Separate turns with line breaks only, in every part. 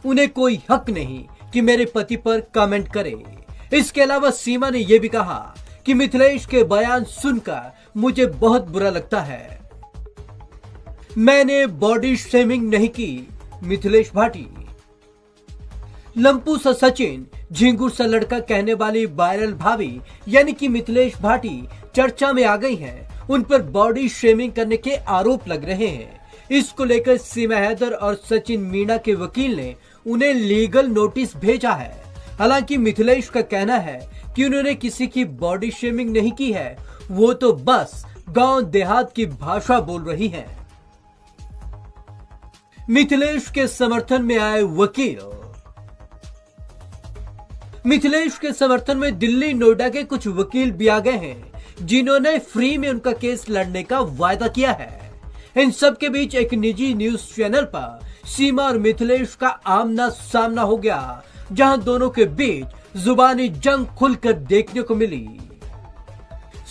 उन्हें कोई हक नहीं कि मेरे पति पर कमेंट करे। इसके अलावा सीमा ने यह भी कहा कि मिथिलेश के बयान सुनकर मुझे बहुत बुरा लगता है। मैंने बॉडी शेमिंग नहीं की, मिथिलेश भाटी। लंपू सा सचिन, झिंगुर सा लड़का कहने वाली वायरल भाभी यानी कि मिथिलेश भाटी चर्चा में आ गई हैं। उन पर बॉडी शेमिंग करने के आरोप लग रहे हैं। इसको लेकर सीमा हैदर और सचिन मीणा के वकील ने उन्हें लीगल नोटिस भेजा है। हालांकि मिथिलेश का कहना है कि उन्होंने किसी की बॉडी शेमिंग नहीं की है, वो तो बस गांव देहात की भाषा बोल रही हैं। मिथिलेश के समर्थन में आए वकील। मिथिलेश के समर्थन में दिल्ली नोएडा के कुछ वकील भी आ गए हैं, जिन्होंने फ्री में उनका केस लड़ने का वायदा किया है। इन सब के बीच एक निजी न्यूज चैनल पर सीमा और मिथिलेश का आमना सामना हो गया, जहां दोनों के बीच जुबानी जंग खुलकर देखने को मिली।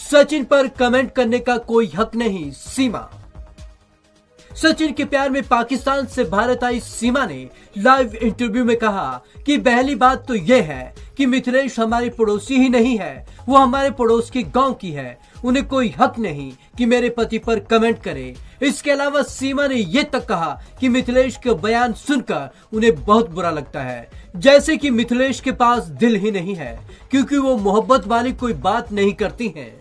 सचिन पर कमेंट करने का कोई हक नहीं, सीमा। सचिन के प्यार में पाकिस्तान से भारत आई सीमा ने लाइव इंटरव्यू में कहा कि पहली बात तो यह है कि मिथिलेश हमारी पड़ोसी ही नहीं है, वो हमारे पड़ोस के गांव की है। उन्हें कोई हक नहीं कि मेरे पति पर कमेंट करे। इसके अलावा सीमा ने यह तक कहा कि मिथिलेश के बयान सुनकर उन्हें बहुत बुरा लगता है, जैसे कि मिथिलेश के पास दिल ही नहीं है, क्योंकि वो मोहब्बत वाली कोई बात नहीं करती हैं।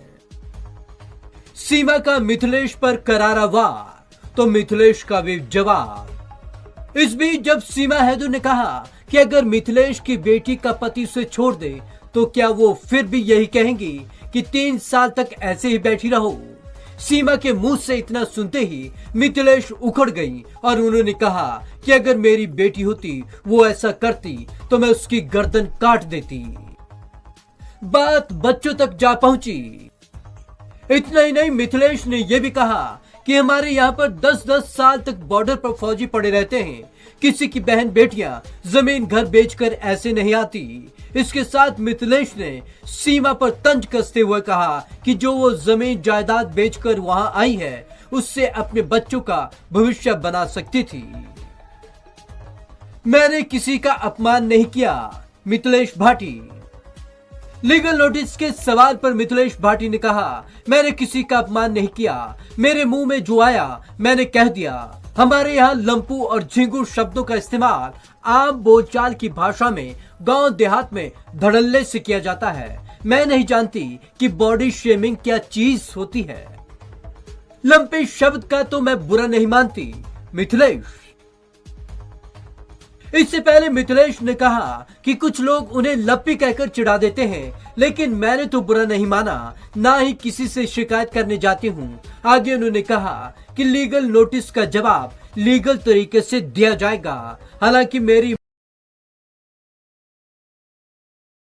सीमा का मिथिलेश पर करारा वार, तो मिथिलेश का भी जवाब। इस बीच जब सीमा हैदर ने कहा कि अगर मिथिलेश की बेटी का पति उसे छोड़ दे तो क्या वो फिर भी यही कहेंगी कि 3 साल तक ऐसे ही बैठी रहो। सीमा के मुंह से इतना सुनते ही मिथिलेश उखड़ गई और उन्होंने कहा कि अगर मेरी बेटी होती वो ऐसा करती तो मैं उसकी गर्दन काट देती। बात बच्चों तक जा पहुंची। इतना ही नहीं, मिथिलेश ने यह भी कहा कि हमारे यहाँ पर 10-10 साल तक बॉर्डर पर फौजी पड़े रहते हैं, किसी की बहन बेटियां जमीन घर बेचकर ऐसे नहीं आती। इसके साथ मिथिलेश ने सीमा पर तंज कसते हुए कहा कि जो वो जमीन जायदाद बेचकर वहां आई है उससे अपने बच्चों का भविष्य बना सकती थी। मैंने किसी का अपमान नहीं किया, मिथिलेश भाटी। लीगल नोटिस के सवाल पर मिथिलेश भाटी ने कहा, मैंने किसी का अपमान नहीं किया, मेरे मुंह में जो आया मैंने कह दिया। हमारे यहाँ लंपू और झिंगुर शब्दों का इस्तेमाल आम बोलचाल की भाषा में गांव देहात में धड़ल्ले से किया जाता है। मैं नहीं जानती कि बॉडी शेमिंग क्या चीज होती है। लंपी शब्द का तो मैं बुरा नहीं मानती, मिथिलेश। इससे पहले मिथिलेश ने कहा कि कुछ लोग उन्हें लप्पी कहकर चिढ़ा देते हैं, लेकिन मैंने तो बुरा नहीं माना, ना ही किसी से शिकायत करने जाती हूँ। आगे उन्होंने कहा कि लीगल नोटिस का जवाब लीगल तरीके से दिया जाएगा। हालांकि मेरी